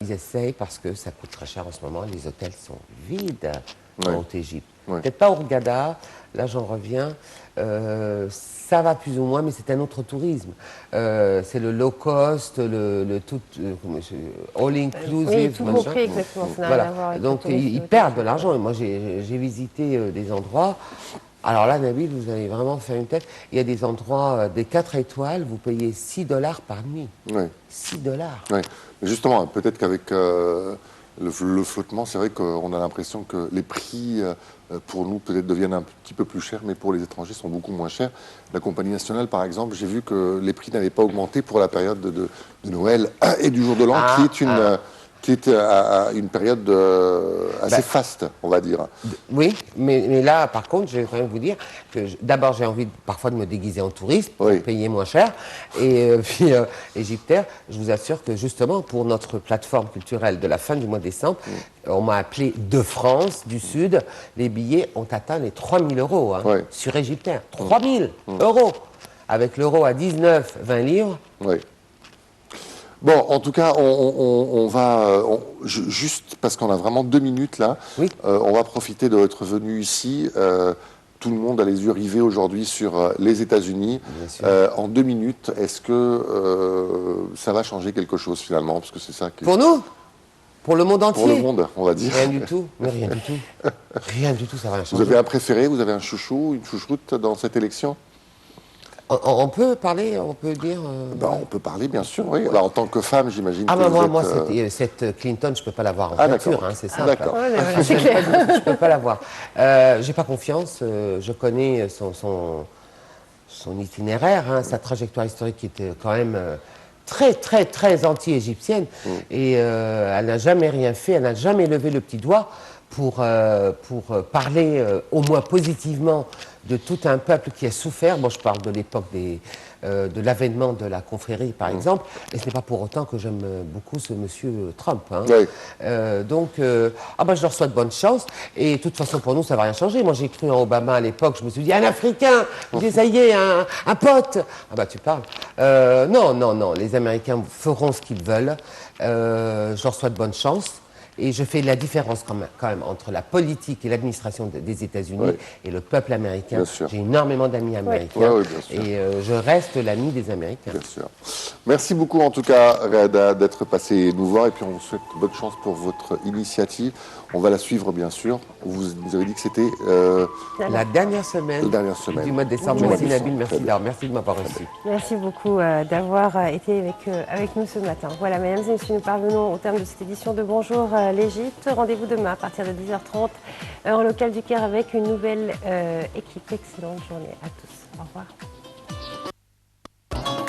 Ils essayent parce que ça coûte très cher en ce moment. Les hôtels sont vides en Haute-Égypte. Peut-être pas au Hurghada, là j'en reviens. Ça va plus ou moins, mais c'est un autre tourisme. C'est le low cost, le tout all inclusive. Oui, tout compris, exactement. Ça n'a rien à voir avec Donc ils perdent de l'argent. Et moi j'ai visité des endroits. Alors là, Nabil, vous allez vraiment faire une tête. Il y a des endroits, des 4 étoiles, vous payez 6 $ par nuit. 6 $. Oui. Justement, peut-être qu'avec le flottement, c'est vrai qu'on a l'impression que les prix, pour nous, peut-être deviennent un petit peu plus chers, mais pour les étrangers, sont beaucoup moins chers. La compagnie nationale, par exemple, j'ai vu que les prix n'avaient pas augmenté pour la période de Noël et du jour de l'an, qui est une période assez faste, on va dire. Oui, mais là, par contre, je vais quand même vous dire que d'abord, j'ai envie parfois de me déguiser en touriste pour payer moins cher. Et puis, égyptaire, je vous assure que justement, pour notre plateforme culturelle de la fin du mois de décembre, on m'a appelé de France, du Sud, les billets ont atteint les 3 000 € sur égyptaire. 3 000 €, avec l'euro à 19,20 livres. Oui. Bon, en tout cas, on va, juste parce qu'on a vraiment 2 minutes là, on va profiter de votre venue ici. Tout le monde a les yeux rivés aujourd'hui sur les États-Unis. En 2 minutes, est-ce que ça va changer quelque chose finalement? Parce que c'est ça qui... Pour nous? Pour le monde entier? Pour le monde, on va dire. Rien du tout, mais rien du tout. Rien du tout, ça va rien changer. Vous avez un préféré, vous avez un chouchou, une chouchoute dans cette élection? On peut parler, on peut dire... on peut parler, bien sûr, oui. Alors, en tant que femme, j'imagine que moi, cette Clinton, je ne peux pas l'avoir en voiture, c'est ça. D'accord. Je ne peux pas l'avoir. Je n'ai pas confiance, je connais son itinéraire, sa trajectoire historique qui était quand même très, très, très anti-égyptienne. Et elle n'a jamais rien fait, elle n'a jamais levé le petit doigt pour parler au moins positivement de tout un peuple qui a souffert. Moi, je parle de l'époque de l'avènement de la confrérie, par exemple, et ce n'est pas pour autant que j'aime beaucoup ce monsieur Trump. Donc, je leur souhaite bonne chance, et de toute façon, pour nous, ça ne va rien changer. Moi, j'ai cru en Obama à l'époque, je me suis dit, un Africain, je dis, ça y est, un pote. Tu parles. Non, les Américains feront ce qu'ils veulent. Je leur souhaite bonne chance. Et je fais la différence quand même entre la politique et l'administration des États-Unis et le peuple américain. J'ai énormément d'amis américains et je reste l'ami des Américains. Bien sûr. Merci beaucoup en tout cas, Reda, d'être passé nous voir, et puis on vous souhaite bonne chance pour votre initiative. On va la suivre bien sûr. Vous avez dit que c'était la dernière semaine du mois de décembre. Merci Nabil, merci de m'avoir reçu. Merci beaucoup d'avoir été avec nous ce matin. Voilà, mesdames et messieurs, nous parvenons au terme de cette édition de Bonjour l'Égypte. Rendez-vous demain à partir de 10h30, heure locale du Caire, avec une nouvelle équipe. Excellente journée à tous. Au revoir.